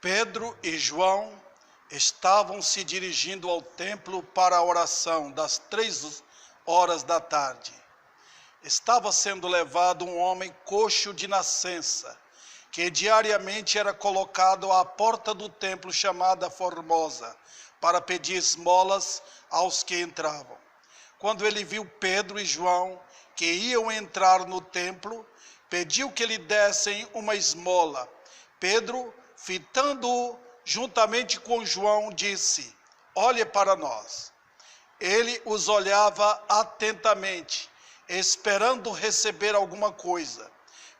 Pedro e João estavam se dirigindo ao templo para a oração das 3 horas da tarde. Estava sendo levado um homem coxo de nascença, que diariamente era colocado à porta do templo chamada Formosa, para pedir esmolas aos que entravam. Quando ele viu Pedro e João, que iam entrar no templo, pediu que lhe dessem uma esmola. Pedro, fitando-o juntamente com João, disse: olhe para nós. Ele os olhava atentamente, esperando receber alguma coisa.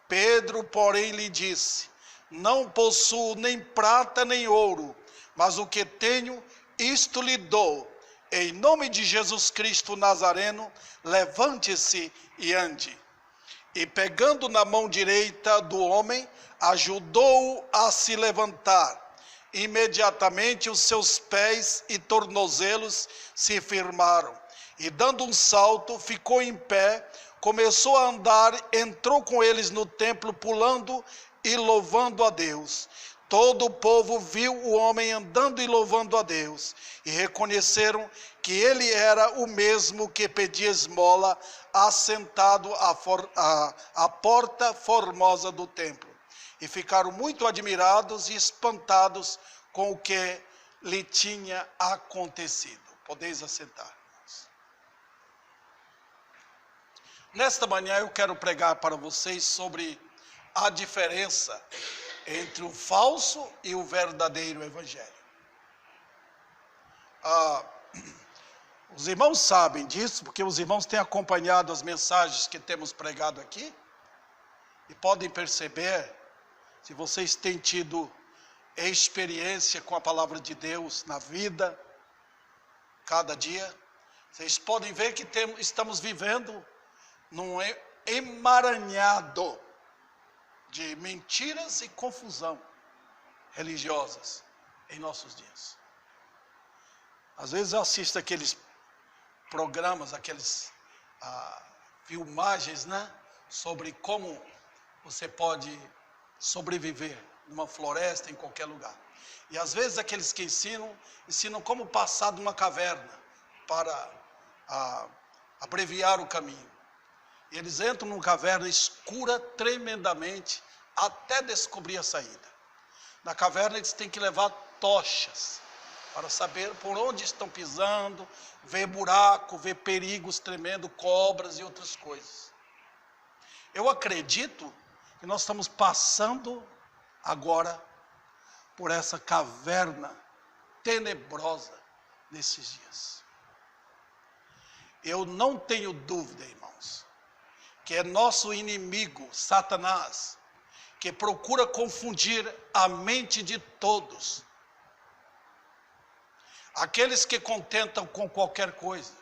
Pedro, porém, lhe disse: não possuo nem prata nem ouro, mas o que tenho, isto lhe dou. Em nome de Jesus Cristo Nazareno, levante-se e ande. E pegando na mão direita do homem, ajudou-o a se levantar. Imediatamente os seus pés e tornozelos se firmaram. E dando um salto, ficou em pé, começou a andar, entrou com eles no templo, pulando e louvando a Deus. Todo o povo viu o homem andando e louvando a Deus, e reconheceram que ele era o mesmo que pedia esmola, assentado à porta formosa do templo. E ficaram muito admirados e espantados com o que lhe tinha acontecido. Podeis assentar. Nesta manhã eu quero pregar para vocês sobre a diferença entre o falso e o verdadeiro evangelho. Os irmãos sabem disso, porque os irmãos têm acompanhado as mensagens que temos pregado aqui, e podem perceber, se vocês têm tido experiência com a palavra de Deus na vida, cada dia, vocês podem ver que estamos vivendo num emaranhado de mentiras e confusão religiosas em nossos dias. Às vezes eu assisto aqueles programas, aqueles filmagens, né, sobre como você pode sobreviver numa floresta, em qualquer lugar. E às vezes aqueles que ensinam como passar de uma caverna para abreviar o caminho. E eles entram numa caverna escura tremendamente até descobrir a saída. Na caverna eles têm que levar tochas para saber por onde estão pisando, ver buraco, ver perigos tremendos, cobras e outras coisas. Eu acredito que nós estamos passando agora por essa caverna tenebrosa nesses dias. Eu não tenho dúvida, irmãos, que é nosso inimigo, Satanás, que procura confundir a mente de todos. Aqueles que contentam com qualquer coisa,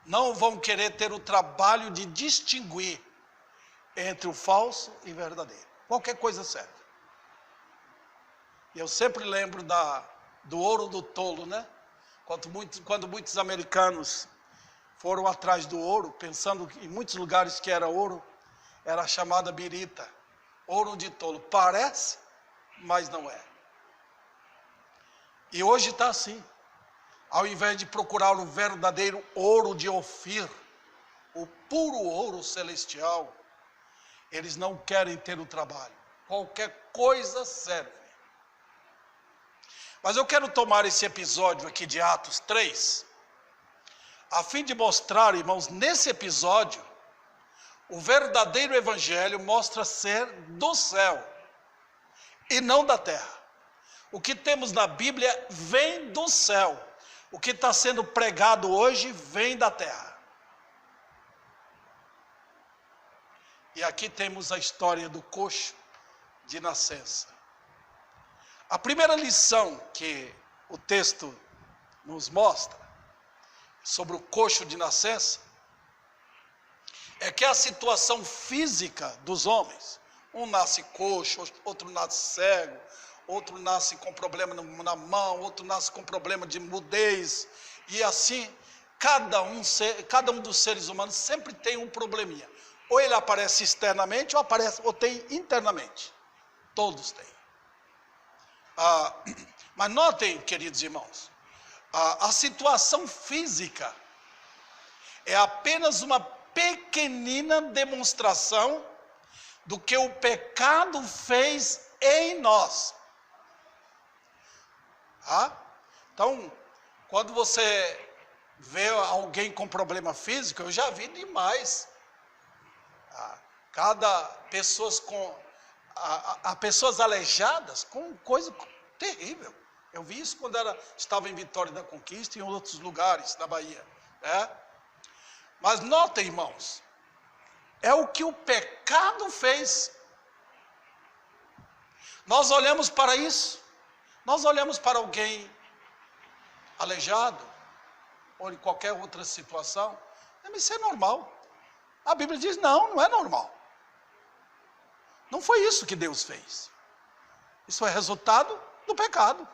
não vão querer ter o trabalho de distinguir entre o falso e o verdadeiro. Qualquer coisa serve. Eu sempre lembro do ouro do tolo, né? Quando muitos americanos foram atrás do ouro, pensando em muitos lugares que era ouro, era chamada birita, ouro de tolo. Parece, mas não é. E hoje está assim. Ao invés de procurar o verdadeiro ouro de Ofir, o puro ouro celestial, eles não querem ter o trabalho. Qualquer coisa serve. Mas eu quero tomar esse episódio aqui de Atos 3, a fim de mostrar, irmãos, nesse episódio, o verdadeiro evangelho mostra ser do céu e não da terra. O que temos na Bíblia vem do céu. O que está sendo pregado hoje vem da terra. E aqui temos a história do coxo de nascença. A primeira lição que o texto nos mostra sobre o coxo de nascença é que a situação física dos homens, um nasce coxo, outro nasce cego, outro nasce com problema na mão, outro nasce com problema de mudez, e assim, cada um dos seres humanos sempre tem um probleminha. Ou ele aparece externamente, ou tem internamente. Todos têm. Mas notem, queridos irmãos, a situação física é apenas uma pequenina demonstração do que o pecado fez em nós. Então, quando você vê alguém com problema físico, eu já vi demais. Pessoas aleijadas com coisa terrível. Eu vi isso quando estava em Vitória da Conquista e em outros lugares da Bahia. Mas notem, irmãos, é o que o pecado fez. Nós olhamos para isso, nós olhamos para alguém aleijado, ou em qualquer outra situação, isso é normal. A Bíblia diz, não é normal. Não foi isso que Deus fez. Isso é resultado do pecado.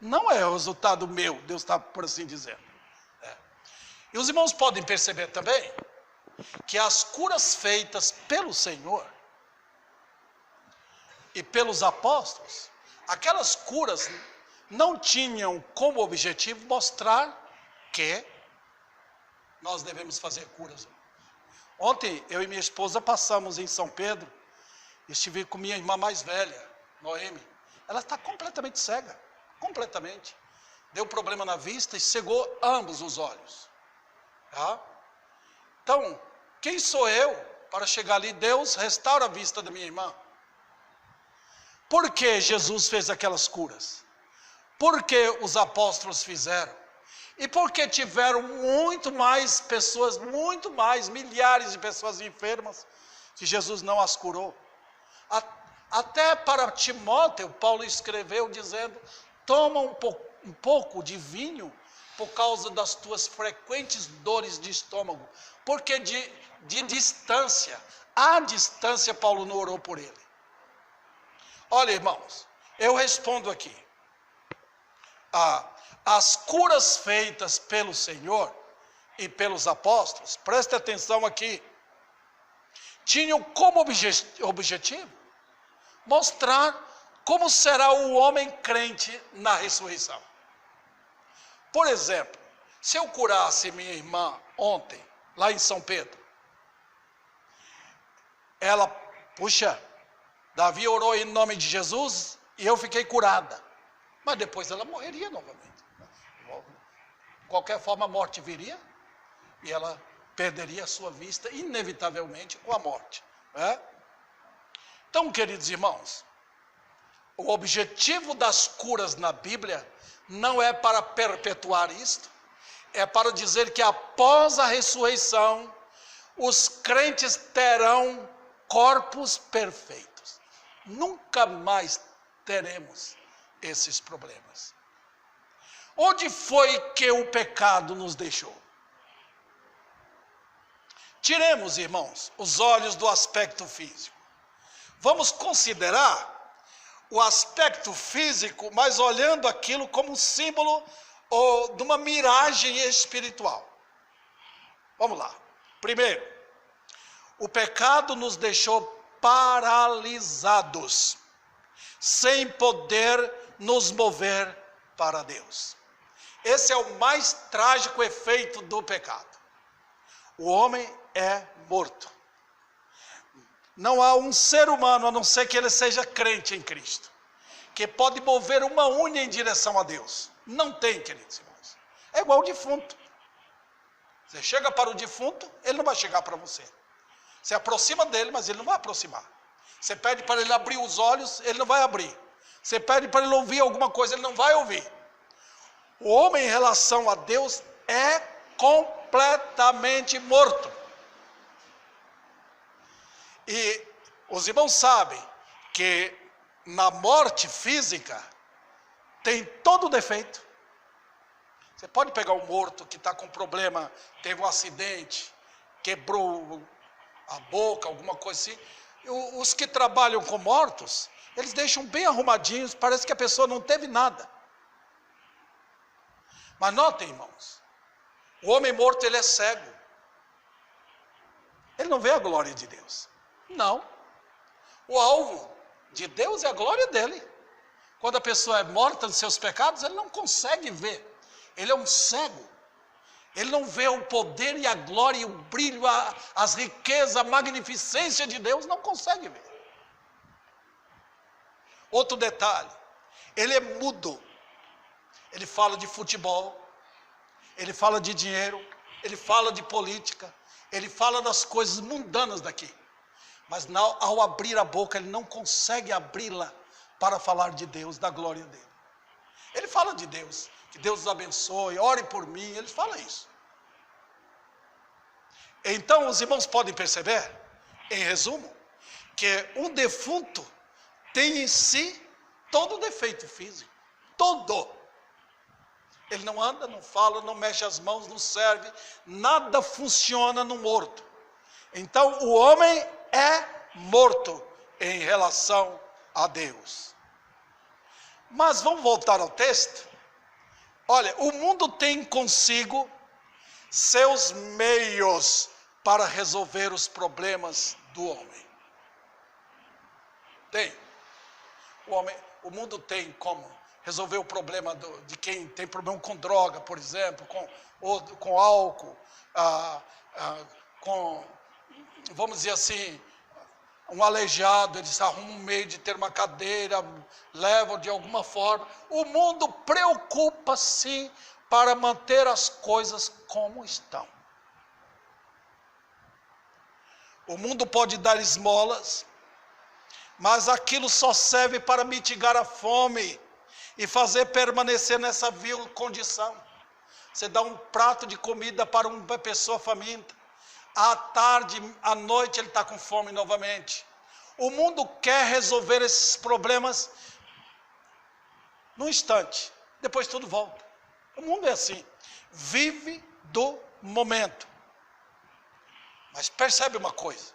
Não é o resultado meu, Deus está por assim dizendo. E os irmãos podem perceber também que as curas feitas pelo Senhor e pelos apóstolos, aquelas curas não tinham como objetivo mostrar que nós devemos fazer curas. Ontem eu e minha esposa passamos em São Pedro, estive com minha irmã mais velha, Noemi. Ela está completamente cega, completamente. Deu problema na vista e cegou ambos os olhos. Então, quem sou eu para chegar ali? Deus restaura a vista da minha irmã. Por que Jesus fez aquelas curas? Por que os apóstolos fizeram? E por que tiveram muito mais pessoas, milhares de pessoas enfermas, que Jesus não as curou? Até para Timóteo, Paulo escreveu dizendo, toma um pouco de vinho por causa das tuas frequentes dores de estômago. Porque de distância, à distância Paulo não orou por ele. Olha, irmãos, eu respondo aqui. As curas feitas pelo Senhor e pelos apóstolos, preste atenção aqui, tinham como objetivo mostrar como será o homem crente na ressurreição. Por exemplo, se eu curasse minha irmã ontem, lá em São Pedro, Davi orou em nome de Jesus e eu fiquei curada. Mas depois ela morreria novamente. De qualquer forma a morte viria e ela perderia a sua vista, inevitavelmente, com a morte. Então, queridos irmãos, o objetivo das curas na Bíblia não é para perpetuar isto, é para dizer que após a ressurreição, os crentes terão corpos perfeitos. Nunca mais teremos esses problemas. Onde foi que o pecado nos deixou? Tiremos, irmãos, os olhos do aspecto físico. Vamos considerar o aspecto físico, mas olhando aquilo como um símbolo ou de uma miragem espiritual. Vamos lá. Primeiro, o pecado nos deixou paralisados, sem poder nos mover para Deus. Esse é o mais trágico efeito do pecado. O homem é morto. Não há um ser humano, a não ser que ele seja crente em Cristo, que pode mover uma unha em direção a Deus. Não tem, queridos irmãos. É igual o defunto. Você chega para o defunto, ele não vai chegar para você. Você aproxima dele, mas ele não vai aproximar. Você pede para ele abrir os olhos, ele não vai abrir. Você pede para ele ouvir alguma coisa, ele não vai ouvir. O homem em relação a Deus é completamente morto. E os irmãos sabem que na morte física tem todo defeito. Você pode pegar um morto que está com problema, teve um acidente, quebrou a boca, alguma coisa assim. Os que trabalham com mortos, eles deixam bem arrumadinhos, parece que a pessoa não teve nada. Mas notem, irmãos, o homem morto, ele é cego. Ele não vê a glória de Deus. Não. O alvo de Deus é a glória dele. Quando a pessoa é morta nos seus pecados, ele não consegue ver. Ele é um cego. Ele não vê o poder e a glória e o brilho, as riquezas, a magnificência de Deus, não consegue ver. Outro detalhe, ele é mudo. Ele fala de futebol, ele fala de dinheiro, ele fala de política, ele fala das coisas mundanas daqui. Mas ao abrir a boca, ele não consegue abri-la para falar de Deus, da glória dele. Ele fala de Deus, que Deus os abençoe, ore por mim, ele fala isso. Então os irmãos podem perceber, em resumo, que um defunto tem em si todo defeito físico, todo. Ele não anda, não fala, não mexe as mãos, não serve, nada funciona no morto. Então o homem é morto em relação a Deus. Mas vamos voltar ao texto. Olha, o mundo tem consigo seus meios para resolver os problemas do homem. Tem. O mundo tem como resolver o problema de quem tem problema com droga, por exemplo, com álcool, vamos dizer assim, um aleijado, eles arrumam um meio de ter uma cadeira, levam de alguma forma. O mundo preocupa-se para manter as coisas como estão. O mundo pode dar esmolas, mas aquilo só serve para mitigar a fome e fazer permanecer nessa vil condição. Você dá um prato de comida para uma pessoa faminta, à tarde, à noite ele está com fome novamente. O mundo quer resolver esses problemas num instante, depois tudo volta. O mundo é assim, vive do momento. Mas percebe uma coisa,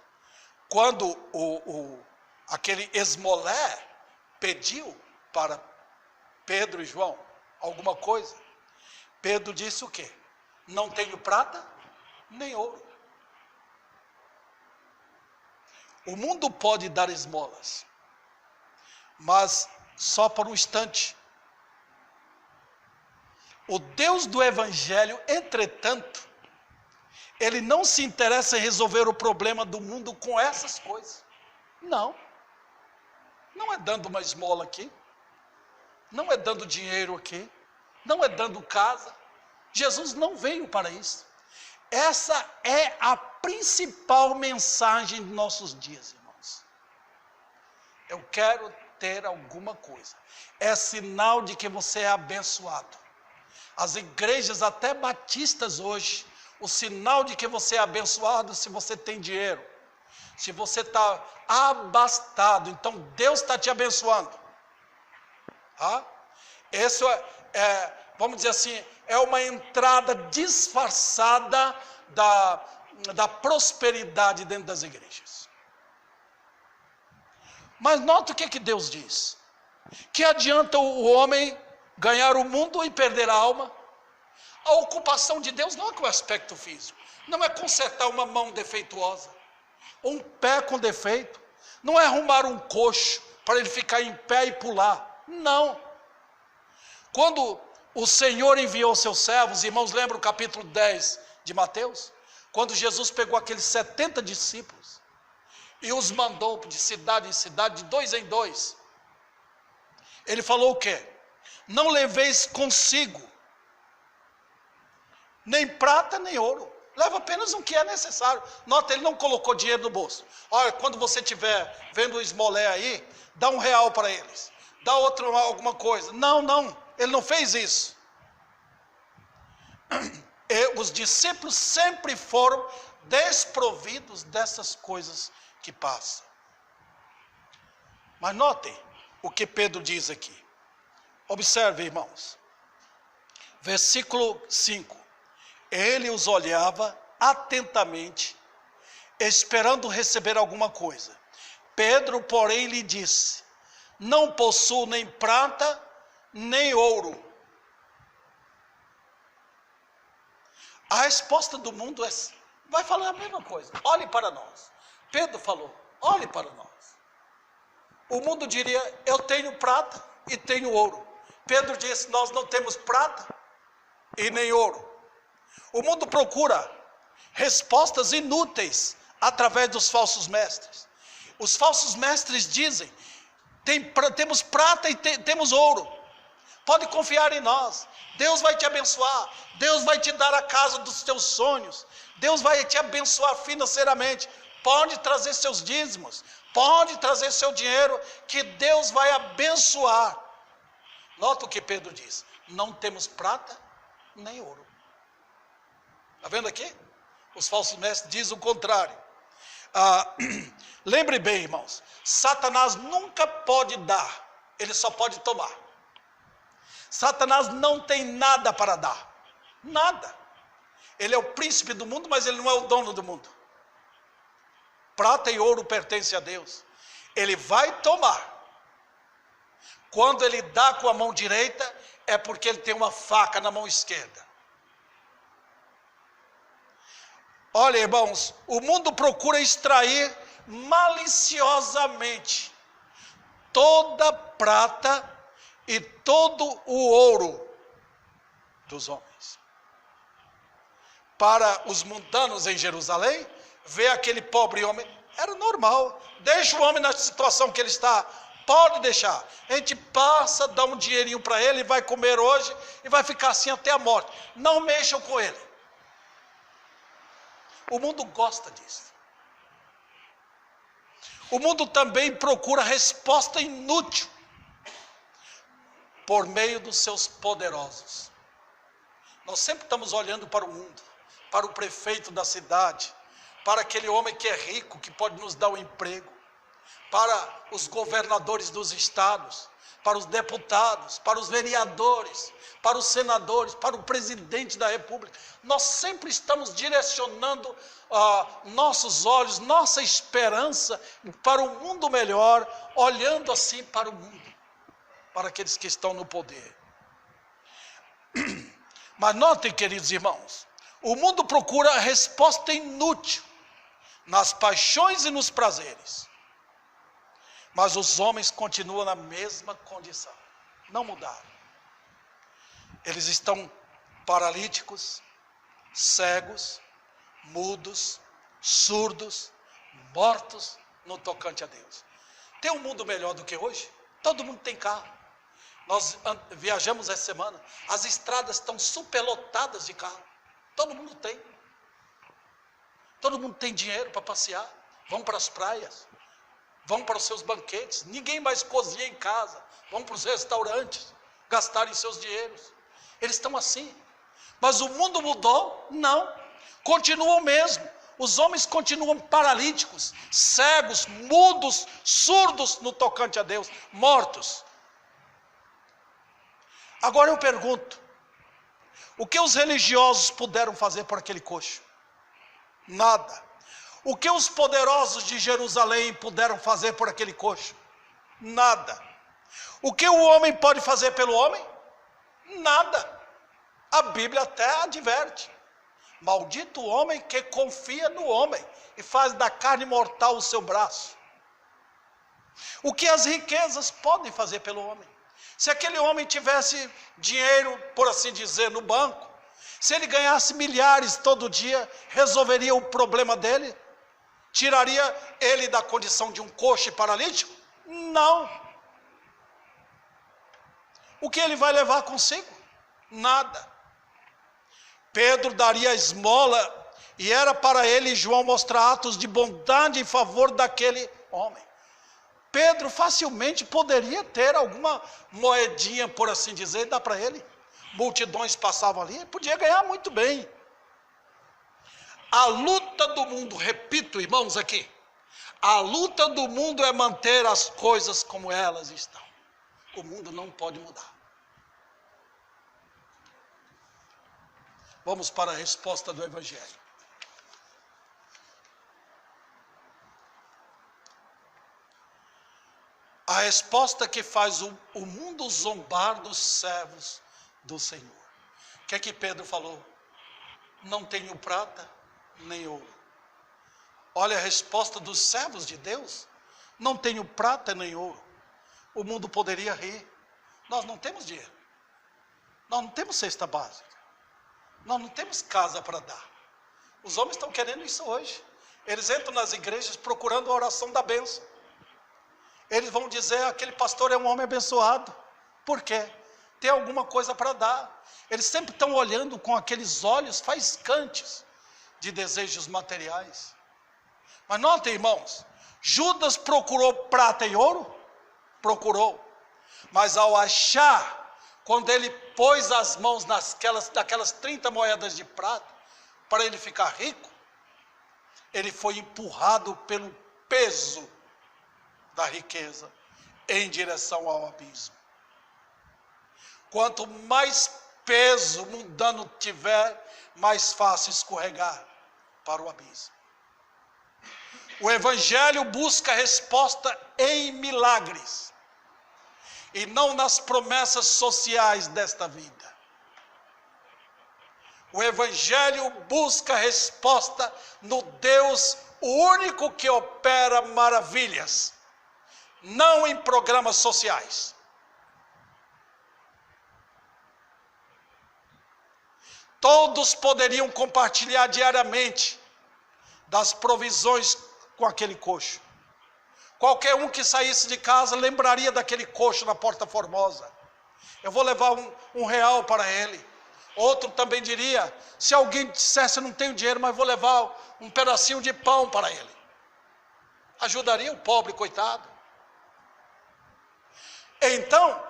quando aquele esmolé pediu para Pedro e João alguma coisa, Pedro disse o quê? Não tenho prata nem ouro. O mundo pode dar esmolas, mas só por um instante. O Deus do Evangelho, entretanto, ele não se interessa em resolver o problema do mundo com essas coisas. Não. Não é dando uma esmola aqui. Não é dando dinheiro aqui. Não é dando casa. Jesus não veio para isso. Essa é a principal mensagem de nossos dias, irmãos. Eu quero ter alguma coisa. É sinal de que você é abençoado. As igrejas, até batistas hoje, o sinal de que você é abençoado se você tem dinheiro. Se você está abastado, então Deus está te abençoando. Isso vamos dizer assim, é uma entrada disfarçada da prosperidade dentro das igrejas. Mas nota o que Deus diz. Que adianta o homem ganhar o mundo e perder a alma? A ocupação de Deus não é com o aspecto físico. Não é consertar uma mão defeituosa, um pé com defeito. Não é arrumar um coxo para ele ficar em pé e pular. Não. Quando o Senhor enviou seus servos, irmãos, lembram o capítulo 10 de Mateus? Quando Jesus pegou aqueles 70 discípulos e os mandou de cidade em cidade, de 2 em 2. Ele falou o quê? Não leveis consigo nem prata nem ouro. Leva apenas o que é necessário. Nota, ele não colocou dinheiro no bolso. Olha, quando você estiver vendo o esmolé aí, dá R$1 para eles. Dá outro alguma coisa. Não. Ele não fez isso. E os discípulos sempre foram desprovidos dessas coisas que passam. Mas notem o que Pedro diz aqui. Observe, irmãos. Versículo 5. Ele os olhava atentamente, esperando receber alguma coisa. Pedro, porém, lhe disse: não possuo nem prata, nem ouro. A resposta do mundo vai falar a mesma coisa. Olhe para nós. Pedro falou, olhe para nós. O mundo diria, eu tenho prata, e tenho ouro. Pedro disse, nós não temos prata e nem ouro. O mundo procura respostas inúteis através dos falsos mestres. Os falsos mestres dizem, temos prata e temos ouro. Pode confiar em nós. Deus vai te abençoar. Deus vai te dar a casa dos teus sonhos. Deus vai te abençoar financeiramente. Pode trazer seus dízimos. Pode trazer seu dinheiro, que Deus vai abençoar. Nota o que Pedro diz. Não temos prata nem ouro. Está vendo aqui? Os falsos mestres dizem o contrário. Lembre bem, irmãos. Satanás nunca pode dar. Ele só pode tomar. Satanás não tem nada para dar. Nada. Ele é o príncipe do mundo, mas ele não é o dono do mundo. Prata e ouro pertencem a Deus. Ele vai tomar. Quando ele dá com a mão direita, é porque ele tem uma faca na mão esquerda. Olha, irmãos, o mundo procura extrair maliciosamente toda a prata e todo o ouro dos homens. Para os mundanos em Jerusalém, ver aquele pobre homem era normal. Deixa o homem na situação que ele está, pode deixar. A gente passa, dá um dinheirinho para ele, vai comer hoje e vai ficar assim até a morte. Não mexam com ele. O mundo gosta disso. O mundo também procura resposta inútil por meio dos seus poderosos. Nós sempre estamos olhando para o mundo, para o prefeito da cidade, para aquele homem que é rico, que pode nos dar um emprego, para os governadores dos estados, para os deputados, para os vereadores, para os senadores, para o presidente da república. Nós sempre estamos direcionando nossos olhos, nossa esperança para um mundo melhor, olhando assim para o mundo, para aqueles que estão no poder. Mas notem, queridos irmãos, o mundo procura a resposta inútil nas paixões e nos prazeres. Mas os homens continuam na mesma condição, não mudaram. Eles estão paralíticos, cegos, mudos, surdos, mortos no tocante a Deus. Tem um mundo melhor do que hoje? Todo mundo tem carro. Nós viajamos essa semana, as estradas estão superlotadas de carro. Todo mundo tem. Todo mundo tem dinheiro para passear, vão para as praias, vão para os seus banquetes, ninguém mais cozinha em casa, vão para os restaurantes, gastarem seus dinheiros. Eles estão assim. Mas o mundo mudou? Não. Continua o mesmo. Os homens continuam paralíticos, cegos, mudos, surdos no tocante a Deus, mortos. Agora eu pergunto, o que os religiosos puderam fazer por aquele coxo? Nada. O que os poderosos de Jerusalém puderam fazer por aquele coxo? Nada. O que o homem pode fazer pelo homem? Nada. A Bíblia até adverte. Maldito o homem que confia no homem e faz da carne mortal o seu braço. O que as riquezas podem fazer pelo homem? Se aquele homem tivesse dinheiro, por assim dizer, no banco, se ele ganhasse milhares todo dia, resolveria o problema dele? Tiraria ele da condição de um coxo e paralítico? Não. O que ele vai levar consigo? Nada. Pedro daria esmola e era para ele, João, mostrar atos de bondade em favor daquele homem. Pedro facilmente poderia ter alguma moedinha, por assim dizer, e dar para ele. Multidões passavam ali, podia ganhar muito bem. A luta do mundo, repito, irmãos, aqui, a luta do mundo é manter as coisas como elas estão. O mundo não pode mudar. Vamos para a resposta do Evangelho. A resposta que faz o mundo zombar dos servos do Senhor. O que é que Pedro falou? Não tenho prata nem ouro. Olha a resposta dos servos de Deus. Não tenho prata nem ouro. O mundo poderia rir. Nós não temos dinheiro. Nós não temos cesta básica. Nós não temos casa para dar. Os homens estão querendo isso hoje. Eles entram nas igrejas procurando a oração da bênção. Eles vão dizer, aquele pastor é um homem abençoado. Por quê? Tem alguma coisa para dar. Eles sempre estão olhando com aqueles olhos faiscantes de desejos materiais. Mas notem, irmãos, Judas procurou prata e ouro? Procurou. Mas ao achar, quando ele pôs as mãos naquelas 30 moedas de prata, para ele ficar rico, ele foi empurrado pelo peso da riqueza em direção ao abismo. Quanto mais peso mundano tiver, mais fácil escorregar para o abismo. O Evangelho busca resposta em milagres e não nas promessas sociais desta vida. O Evangelho busca resposta no Deus único que opera maravilhas, não em programas sociais. Todos poderiam compartilhar diariamente das provisões com aquele coxo. Qualquer um que saísse de casa lembraria daquele coxo na Porta Formosa. Eu vou levar um real para ele. Outro também diria, se alguém dissesse, eu não tenho dinheiro, mas vou levar um pedacinho de pão para ele. Ajudaria o pobre, coitado. Então,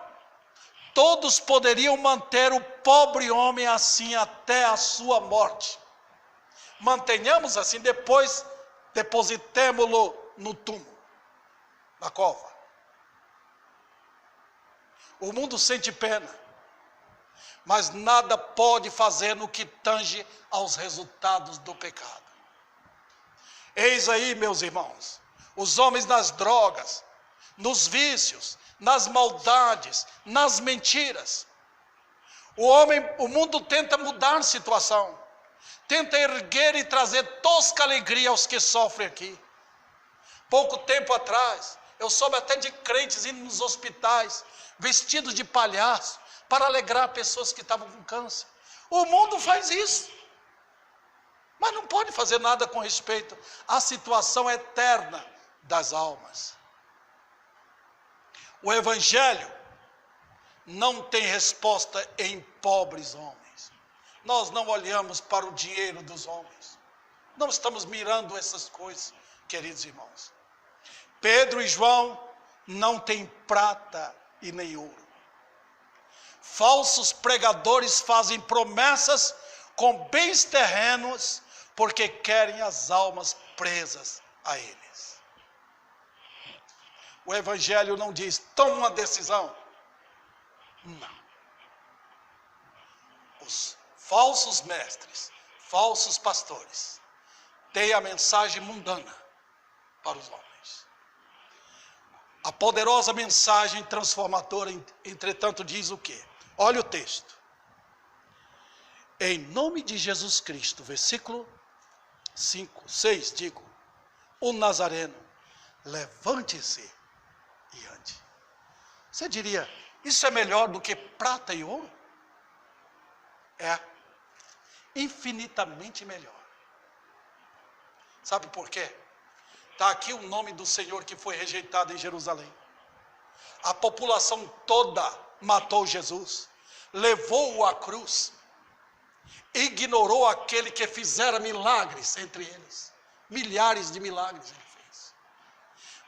todos poderiam manter o pobre homem assim até a sua morte. Mantenhamos assim, depois depositemo-lo no túmulo, na cova. O mundo sente pena, mas nada pode fazer no que tange aos resultados do pecado. Eis aí, meus irmãos, os homens nas drogas, nos vícios, nas maldades, nas mentiras. O mundo tenta mudar a situação, tenta erguer e trazer tosca alegria aos que sofrem aqui. Pouco tempo atrás, eu soube até de crentes indo nos hospitais, vestidos de palhaço, para alegrar pessoas que estavam com câncer. O mundo faz isso, mas não pode fazer nada com respeito à situação eterna das almas. O Evangelho não tem resposta em pobres homens. Nós não olhamos para o dinheiro dos homens. Não estamos mirando essas coisas, queridos irmãos. Pedro e João não têm prata e nem ouro. Falsos pregadores fazem promessas com bens terrenos porque querem as almas presas a eles. O Evangelho não diz, toma uma decisão. Não. Os falsos mestres, falsos pastores, têm a mensagem mundana para os homens. A poderosa mensagem transformadora, entretanto, diz o quê? Olha o texto. Em nome de Jesus Cristo, versículo 6, digo, o Nazareno, levante-se e ande. Você diria, isso é melhor do que prata e ouro? É, infinitamente melhor. Sabe por quê? Está aqui o nome do Senhor que foi rejeitado em Jerusalém. A população toda matou Jesus, levou-o à cruz, ignorou aquele que fizera milagres entre eles. Milhares de milagres ele fez.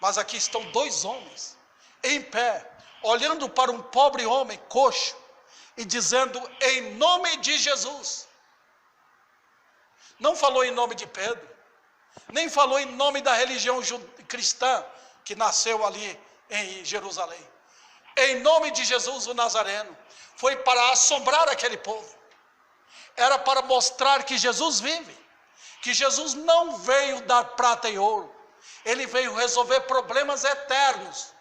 Mas aqui estão dois homens, em pé, olhando para um pobre homem coxo, e dizendo, em nome de Jesus. Não falou em nome de Pedro, nem falou em nome da religião cristã, que nasceu ali em Jerusalém. Em nome de Jesus o Nazareno, foi para assombrar aquele povo. Era para mostrar que Jesus vive, que Jesus não veio dar prata e ouro, ele veio resolver problemas eternos.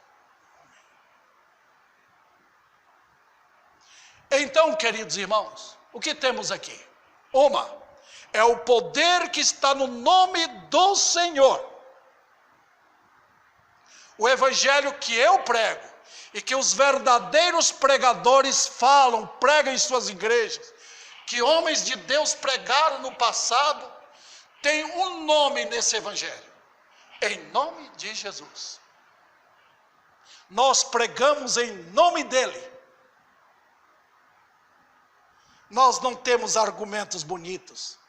Então, queridos irmãos, o que temos aqui? É o poder que está no nome do Senhor. O Evangelho que eu prego e que os verdadeiros pregadores pregam em suas igrejas, que homens de Deus pregaram no passado, tem um nome nesse evangelho: em nome de Jesus. Nós pregamos em nome dele. Nós não temos argumentos bonitos,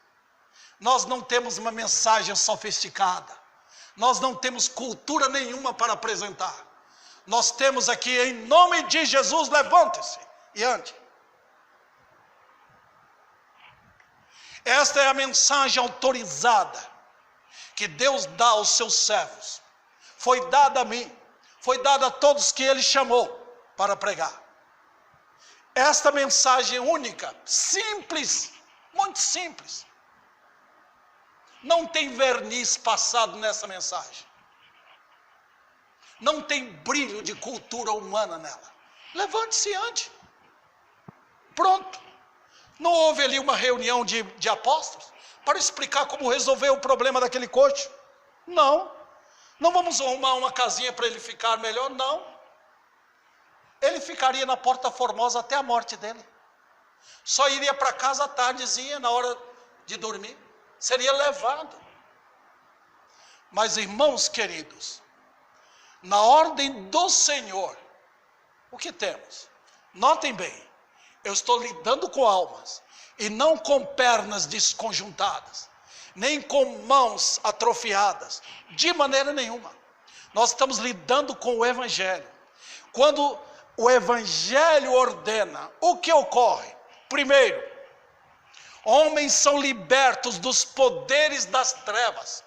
nós não temos uma mensagem sofisticada, nós não temos cultura nenhuma para apresentar. Nós temos aqui, em nome de Jesus, levante-se e ande. Esta é a mensagem autorizada que Deus dá aos seus servos. Foi dada a mim, foi dada a todos que ele chamou para pregar. Esta mensagem única, simples, muito simples. Não tem verniz passado nessa mensagem. Não tem brilho de cultura humana nela. Levante-se e ande. Pronto. Não houve ali uma reunião de apóstolos para explicar como resolver o problema daquele coxo? Não. Não vamos arrumar uma casinha para ele ficar melhor? Não. Ele ficaria na Porta Formosa até a morte dele. Só iria para casa à tardezinha, na hora de dormir. Seria levado. Mas, irmãos queridos, na ordem do Senhor, o que temos? Notem bem, eu estou lidando com almas, e não com pernas desconjuntadas, nem com mãos atrofiadas, de maneira nenhuma. Nós estamos lidando com o Evangelho. Quando o Evangelho ordena, o que ocorre? Primeiro, homens são libertos dos poderes das trevas.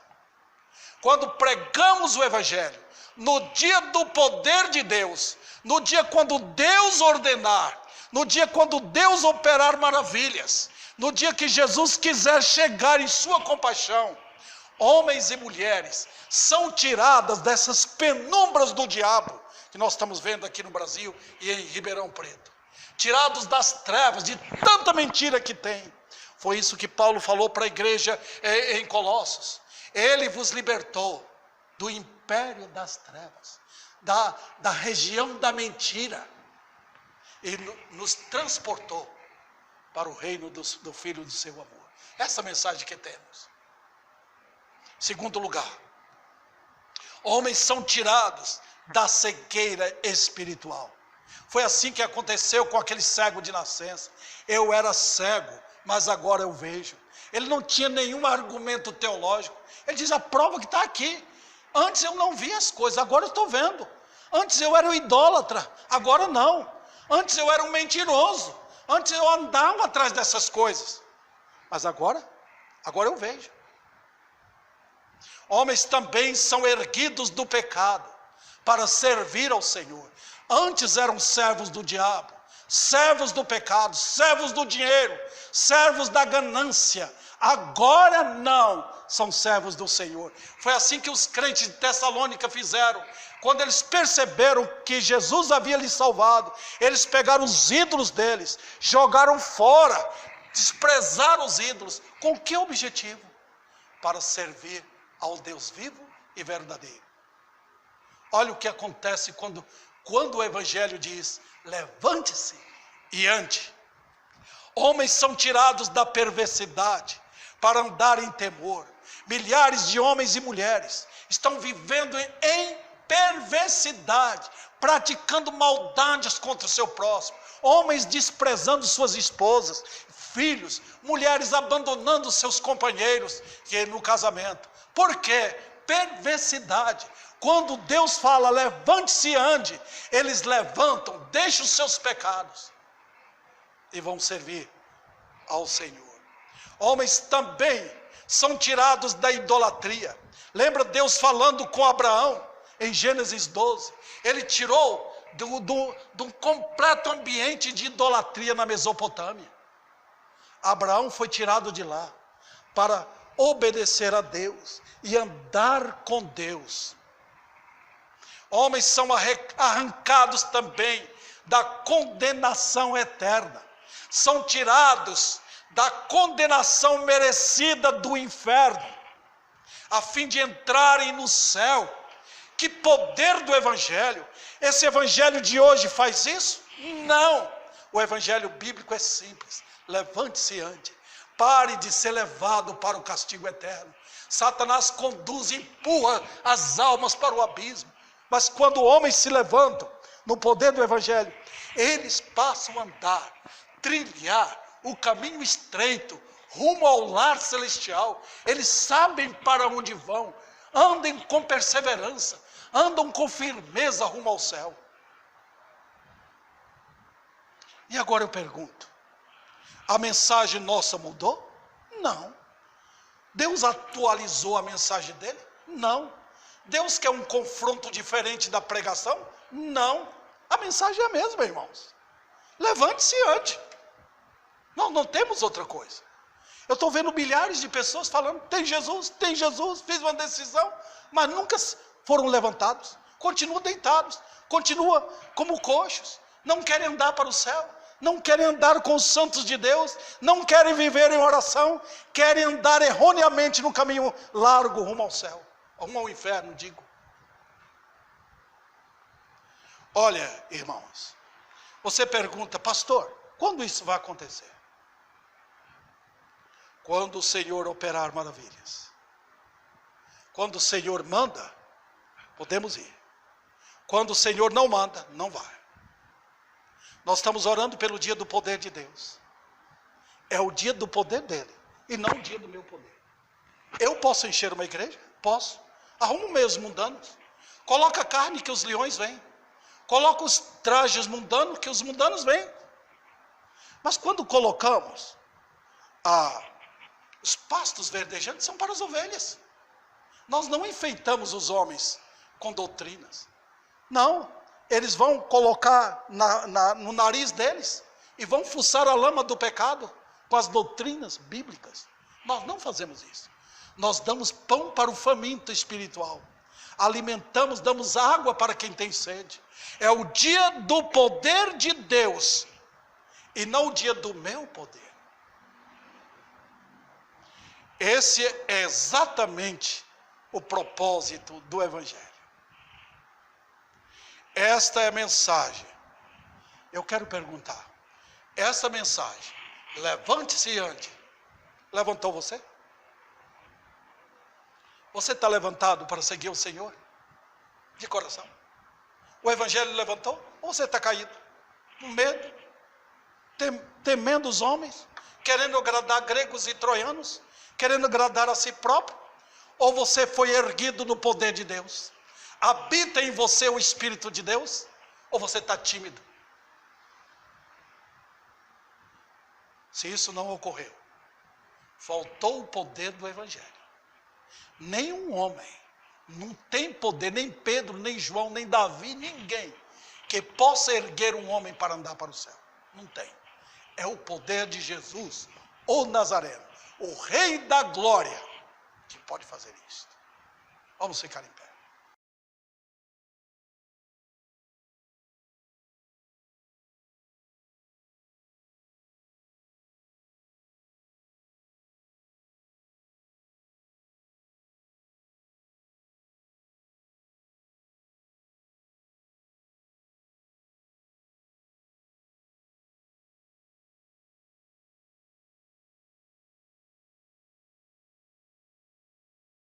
Quando pregamos o Evangelho, no dia do poder de Deus, no dia quando Deus ordenar, no dia quando Deus operar maravilhas, no dia que Jesus quiser chegar em sua compaixão, homens e mulheres são tiradas dessas penumbras do diabo, que nós estamos vendo aqui no Brasil e em Ribeirão Preto. Tirados das trevas, de tanta mentira que tem. Foi isso que Paulo falou para a igreja em Colossos. Ele vos libertou do império das trevas, da região da mentira, e nos transportou para o reino do Filho do seu amor. Essa mensagem que temos. Segundo lugar, homens são tirados da cegueira espiritual. Foi assim que aconteceu com aquele cego de nascença. Eu era cego, mas agora eu vejo. Ele não tinha nenhum argumento teológico. Ele diz: a prova que está aqui. Antes eu não via as coisas, agora eu estou vendo. Antes eu era um idólatra, agora não. Antes eu era um mentiroso, antes eu andava atrás dessas coisas. Mas agora eu vejo. Homens também são erguidos do pecado para servir ao Senhor. Antes eram servos do diabo, servos do pecado, servos do dinheiro, servos da ganância. Agora não, são servos do Senhor. Foi assim que os crentes de Tessalônica fizeram. Quando eles perceberam que Jesus havia lhes salvado, eles pegaram os ídolos deles, jogaram fora, desprezaram os ídolos. Com que objetivo? Para servir ao Deus vivo e verdadeiro. Olha o que acontece quando o Evangelho diz: levante-se e ande. Homens são tirados da perversidade para andar em temor. Milhares de homens e mulheres estão vivendo em perversidade, praticando maldades contra o seu próximo. Homens desprezando suas esposas, filhos, mulheres abandonando seus companheiros no casamento. Por quê? Perversidade. Quando Deus fala, levante-se e ande, eles levantam, deixam os seus pecados e vão servir ao Senhor. Homens também são tirados da idolatria. Lembra Deus falando com Abraão em Gênesis 12? Ele tirou de um completo ambiente de idolatria na Mesopotâmia. Abraão foi tirado de lá para obedecer a Deus e andar com Deus. Homens são arrancados também da condenação eterna. São tirados da condenação merecida do inferno, a fim de entrarem no céu, Que poder do evangelho! Esse evangelho de hoje faz isso? Não! O evangelho bíblico é simples. Levante-se antes. Pare de ser levado para o castigo eterno. Satanás conduz e empurra as almas para o abismo. Mas quando homens se levantam no poder do evangelho, eles passam a andar, trilhar o caminho estreito, rumo ao lar celestial. Eles sabem para onde vão, andem com perseverança, andam com firmeza rumo ao céu. E agora eu pergunto, a mensagem nossa mudou? Não. Deus atualizou a mensagem dele? Não. Deus quer um confronto diferente da pregação? Não. A mensagem é a mesma, irmãos. Levante-se ante. Nós não temos outra coisa. Eu estou vendo milhares de pessoas falando, tem Jesus, fiz uma decisão, mas nunca foram levantados. Continuam deitados, continuam como coxos, não querem andar para o céu, não querem andar com os santos de Deus, não querem viver em oração, querem andar erroneamente no caminho largo rumo ao céu, rumo ao inferno, digo. Olha, irmãos, você pergunta, pastor, quando isso vai acontecer? Quando o Senhor operar maravilhas. Quando o Senhor manda, podemos ir. Quando o Senhor não manda, não vai. Nós estamos orando pelo dia do poder de Deus. É o dia do poder dele, e não o dia do meu poder. Eu posso encher uma igreja? Posso. Arrumo meios mundanos. Coloca carne que os leões vêm. Coloca os trajes mundanos que os mundanos vêm. Mas quando colocamos os pastos verdejantes, são para as ovelhas. Nós não enfeitamos os homens com doutrinas. Não. Eles vão colocar no nariz deles e vão fuçar a lama do pecado com as doutrinas bíblicas. Nós não fazemos isso. Nós damos pão para o faminto espiritual. Alimentamos, damos água para quem tem sede. É o dia do poder de Deus e não o dia do meu poder. Esse é exatamente o propósito do evangelho. Esta é a mensagem. Eu quero perguntar, essa mensagem, levante-se ante, levantou você? Você está levantado para seguir o Senhor? De coração? O evangelho levantou? Ou você está caído? Com medo? Temendo os homens? Querendo agradar gregos e troianos? Querendo agradar a si próprio? Ou você foi erguido no poder de Deus? Habita em você o Espírito de Deus? Ou você está tímido? Se isso não ocorreu, faltou o poder do evangelho. Nenhum homem, não tem poder, nem Pedro, nem João, nem Davi, ninguém, que possa erguer um homem para andar para o céu. Não tem. É o poder de Jesus, o Nazareno, o Rei da Glória, que pode fazer isso. Vamos ficar em pé.